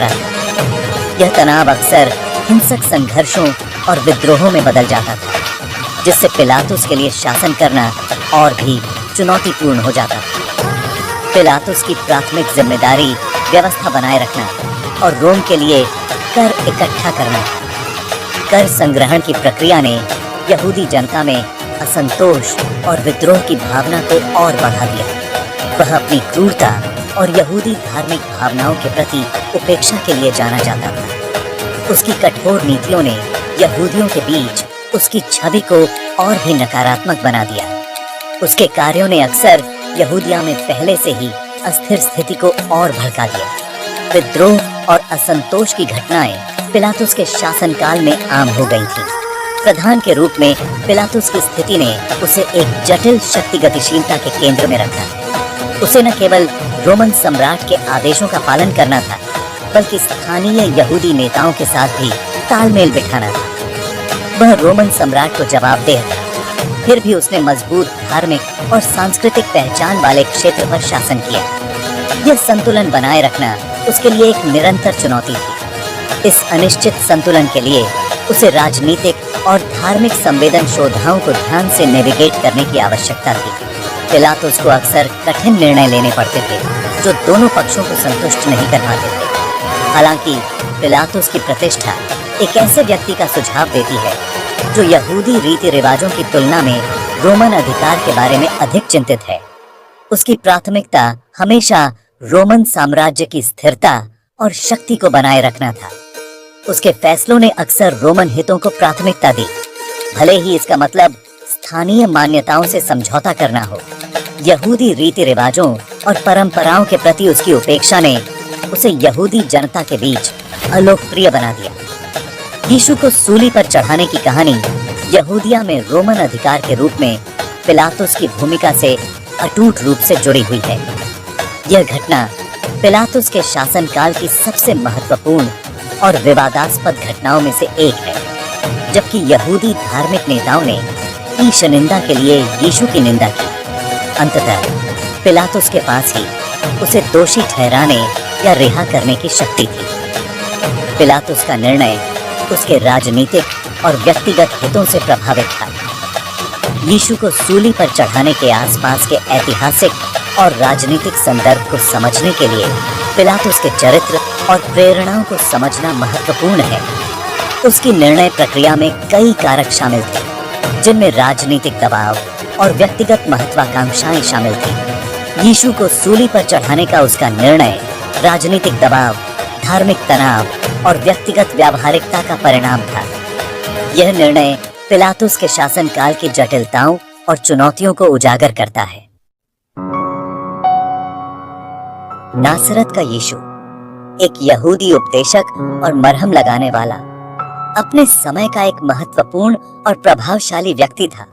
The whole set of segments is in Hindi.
खतरा था। यह तनाव अक्सर हिंसक संघर्षों और विद्रोहों में बदल जाता था, जिससे पिलातुस के लिए शासन करना और भी चुनौतीपूर्ण हो जाता था। पिलातुस की प्राथमिक जिम्मेदारी व्यवस्था बनाए रखना और रोम के लिए कर इकट्ठा करना था। कर संग्रहण की प्रक्रिया ने यहूदी जनता में असंतोष और विद्रोह की भावना को और बढ़ा दिया। वह अपनी क्रूरता और यहूदी धार्मिक भावनाओं के प्रति उपेक्षा के लिए जाना जाता था। उसकी कठोर नीतियों ने यहूदियों के बीच उसकी छवि को और भी नकारात्मक बना दिया। उसके कार्यों ने अक्सर यहूदिया में पहले से ही अस्थिर स्थिति को और भड़का दिया। विद्रोह और असंतोष की घटनाएं पिलातुस के शासनकाल में आम हो गई थीं। प्रधान के रूप में पिलातुस की स्थिति ने उसे एक जटिल शक्ति गतिशीलता के केंद्र में रखा। उसे न केवल रोमन सम्राट के आदेशों का पालन करना था, बल्कि स्थानीय यहूदी नेताओं के साथ भी तालमेल बिठाना था। वह रोमन सम्राट को जवाबदेह था, फिर भी उसने मजबूत धार्मिक और सांस्कृतिक पहचान वाले क्षेत्र पर शासन किया। यह संतुलन बनाए रखना उसके लिए एक निरंतर चुनौती थी। इस अनिश्चित संतुलन के लिए उसे राजनीतिक और धार्मिक संवेदनशीलताओं को ध्यान से नेविगेट करने की आवश्यकता थी। पिलातुस को अक्सर कठिन निर्णय लेने पड़ते थे, जो दोनों पक्षों को संतुष्ट नहीं कर पाते थे। हालांकि पिलातुस की प्रतिष्ठा एक ऐसे व्यक्ति का सुझाव देती है जो यहूदी रीति रिवाजों की तुलना में रोमन अधिकार के बारे में अधिक चिंतित है। उसकी प्राथमिकता हमेशा रोमन साम्राज्य की स्थिरता और शक्ति को बनाए रखना था। उसके फैसलों ने अक्सर रोमन हितों को प्राथमिकता दी, भले ही इसका मतलब स्थानीय मान्यताओं से समझौता करना हो। यहूदी रीति रिवाजों और परंपराओं के प्रति उसकी उपेक्षा ने उसे यहूदी जनता के बीच अलोकप्रिय बना दिया। यीशु को सूली पर चढ़ाने की कहानी यहूदिया में रोमन अधिकार के रूप में पिलातुस की भूमिका से अटूट रूप से जुड़ी हुई है। यह घटना पिलातुस के शासनकाल की सबसे महत्वपूर्ण और विवादास्पद घटनाओं में से एक है। जबकि यहूदी धार्मिक नेताओं ने ईश निंदा के लिए यीशु की निंदा की, अंततः पिलातुस के पास ही उसे दोषी ठहराने या रिहा करने की शक्ति थी। पिलातुस का निर्णय उसके राजनीतिक और व्यक्तिगत हितों से प्रभावित था। यीशु को सूली पर चढ़ाने के आसपास के ऐतिहासिक और राजनीतिक संदर्भ को समझने के लिए पिलातुस के चरित्र और प्रेरणाओं को समझना महत्वपूर्ण है। उसकी निर्णय प्रक्रिया में कई कारक शामिल थे, जिनमें राजनीतिक दबाव और व्यक्तिगत महत्वाकांक्षाएं शामिल थी। यीशु को सूली पर चढ़ाने का उसका निर्णय राजनीतिक दबाव, धार्मिक तनाव और व्यक्तिगत व्यावहारिकता का परिणाम था। यह निर्णय पिलातुस के शासनकाल की जटिलताओं और चुनौतियों को उजागर करता है। नासरत का यीशु एक यहूदी उपदेशक और मरहम लगाने वाला, अपने समय का एक महत्वपूर्ण और प्रभावशाली व्यक्ति था।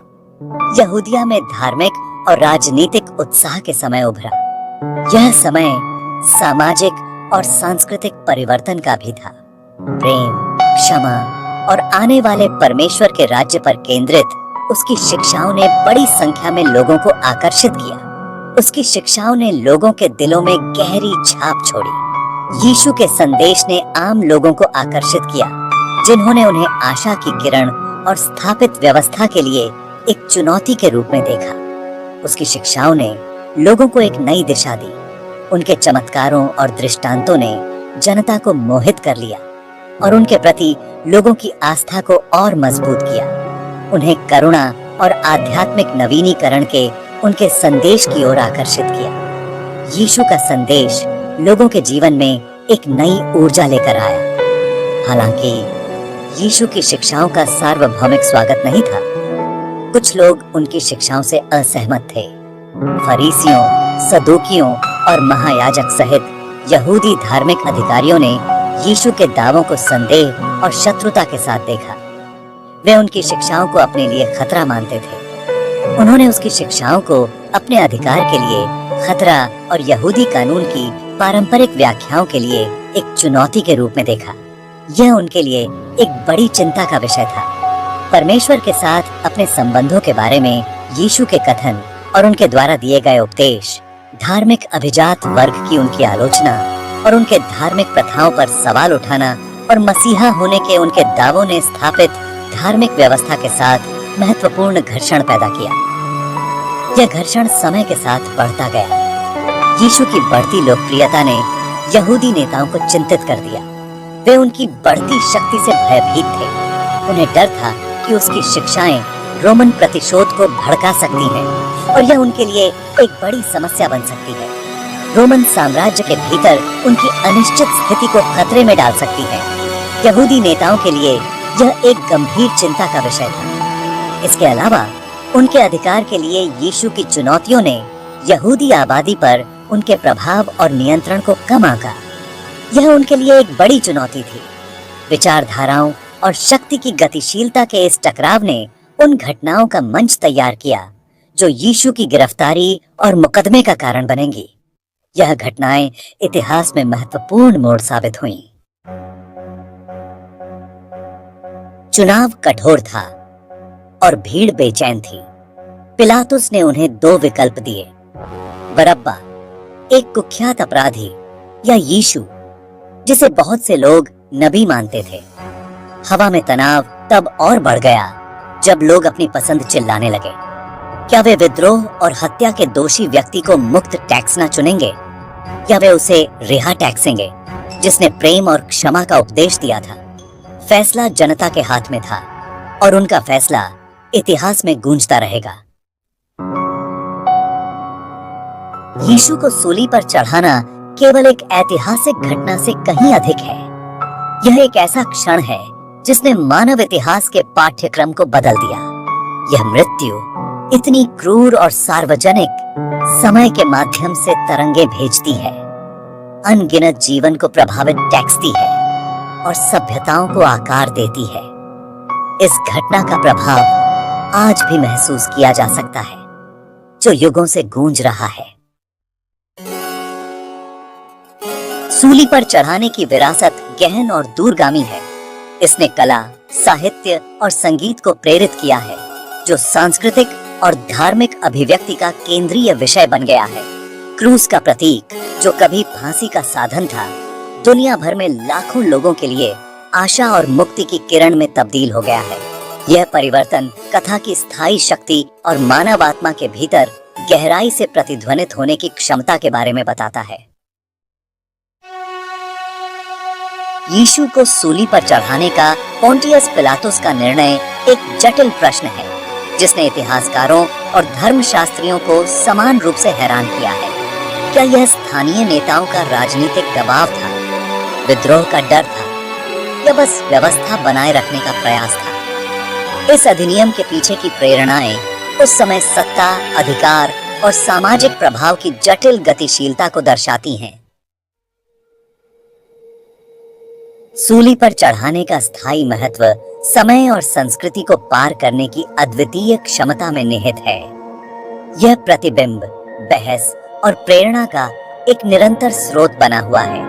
यहूदिया में धार्मिक और राजनीतिक उत्साह के समय उभरा। यह समय सामाजिक और सांस्कृतिक परिवर्तन का भी था। प्रेम, क्षमा और आने वाले परमेश्वर के राज्य पर केंद्रित उसकी शिक्षाओं ने बड़ी संख्या में लोगों को आकर्षित किया। उसकी शिक्षाओं ने लोगों के दिलों में गहरी छाप छोड़ी। यीशु के संदेश ने आम लोगों को आकर्षित किया, जिन्होंने उन्हें आशा की किरण और स्थापित व्यवस्था के लिए एक चुनौती के रूप में देखा। उसकी शिक्षाओं ने लोगों को एक नई दिशा दी। उनके चमत्कारों और दृष्टांतों ने जनता को मोहित कर लिया और उनके प्रति लोगों की आस्था को और मजबूत किया। उन्हें करुणा और आध्यात्मिक नवीनीकरण के उनके संदेश की ओर आकर्षित किया। यीशु का संदेश लोगों के जीवन में एक नई ऊर्जा लेकर आया। हालांकि यीशु की शिक्षाओं का सार्वभौमिक स्वागत नहीं था। कुछ लोग उनकी शिक्षाओं से असहमत थे। फरीसियों, सदूकियों और महायाजक सहित यहूदी धार्मिक अधिकारियों ने यीशु के दावों को संदेह और शत्रुता के साथ देखा। वे उनकी शिक्षाओं को अपने लिए खतरा मानते थे। उन्होंने उसकी शिक्षाओं को अपने अधिकार के लिए खतरा और यहूदी कानून की पारंपरिक व्याख्याओं के लिए एक चुनौती के रूप में देखा। यह उनके लिए एक बड़ी चिंता का विषय था। परमेश्वर के साथ अपने संबंधों के बारे में यीशु के कथन और उनके द्वारा दिए गए उपदेश, धार्मिक अभिजात वर्ग की उनकी आलोचना और उनके धार्मिक प्रथाओं पर सवाल उठाना और मसीहा होने के उनके दावों ने स्थापित धार्मिक व्यवस्था के साथ महत्वपूर्ण घर्षण पैदा किया। यह घर्षण समय के साथ बढ़ता गया। यीशु की बढ़ती लोकप्रियता ने यहूदी नेताओं को चिंतित कर दिया। वे उनकी बढ़ती शक्ति से भयभीत थे। उन्हें डर था कि उसकी शिक्षाएं रोमन प्रतिशोध को भड़का सकती हैं और यह उनके लिए एक बड़ी समस्या बन सकती है। रोमन साम्राज्य के भीतर उनकी अनिश्चित स्थिति को खतरे में डाल सकती है। यहूदी नेताओं के लिए यह एक गंभीर चिंता का विषय था। इसके अलावा उनके अधिकार के लिए यीशु की चुनौतियों ने यहूदी आबादी पर उनके प्रभाव और नियंत्रण को कम आंका। यह उनके लिए एक बड़ी चुनौती थी। विचारधाराओं और शक्ति की गतिशीलता के इस टकराव ने उन घटनाओं का मंच तैयार किया जो यीशु की गिरफ्तारी और मुकदमे का कारण बनेंगी। यह घटनाएं इतिहास में महत्वपूर्ण मोड़ साबित हुईं। चुनाव कठोर था और भीड़ बेचैन थी। पिलातुस ने उन्हें दो विकल्प दिए, बरअब्बा, एक कुख्यात अपराधी, या यीशु, जिसे बहुत से लोग नबी मानते थे। हवा में तनाव तब और बढ़ गया जब लोग अपनी पसंद चिल्लाने लगे। क्या वे विद्रोह और हत्या के दोषी व्यक्ति को मुक्त टैक्सना चुनेंगे या वे उसे रिहा टैक्सेंगे जिसने प्रेम और क्षमा का उपदेश दिया था? फैसला जनता के हाथ में था और उनका फैसला इतिहास में गूंजता रहेगा। यीशु को सूली पर चढ़ाना केवल एक ऐतिहासिक घटना से कहीं अधिक है। यह एक ऐसा क्षण है जिसने मानव इतिहास के पाठ्यक्रम को बदल दिया। यह मृत्यु इतनी क्रूर और सार्वजनिक समय के माध्यम से तरंगे भेजती है, अनगिनत जीवन को प्रभावित टैक्सती है और सभ्यताओं को आकार देती है। इस घटना का प्रभाव आज भी महसूस किया जा सकता है, जो युगों से गूंज रहा है। सूली पर चढ़ाने की विरासत गहन और दूरगामी है। इसने कला, साहित्य और संगीत को प्रेरित किया है, जो सांस्कृतिक और धार्मिक अभिव्यक्ति का केंद्रीय विषय बन गया है। क्रूस का प्रतीक, जो कभी फांसी का साधन था, दुनिया भर में लाखों लोगों के लिए आशा और मुक्ति की किरण में तब्दील हो गया है। यह परिवर्तन कथा की स्थायी शक्ति और मानव आत्मा के भीतर गहराई से प्रतिध्वनित होने की क्षमता के बारे में बताता है। यीशु को सूली पर चढ़ाने का पोंटियस पिलातुस का निर्णय एक जटिल प्रश्न है, जिसने इतिहासकारों और धर्मशास्त्रियों को समान रूप से हैरान किया है। क्या यह स्थानीय नेताओं का राजनीतिक दबाव था, विद्रोह का डर था, या बस व्यवस्था बनाए रखने का प्रयास था? इस अधिनियम के पीछे की प्रेरणाएं उस समय सत्ता, अधिकार और सामाजिक प्रभाव की जटिल गतिशीलता को दर्शाती हैं। सूली पर चढ़ाने का स्थायी महत्व समय और संस्कृति को पार करने की अद्वितीय क्षमता में निहित है। यह प्रतिबिंब, बहस और प्रेरणा का एक निरंतर स्रोत बना हुआ है।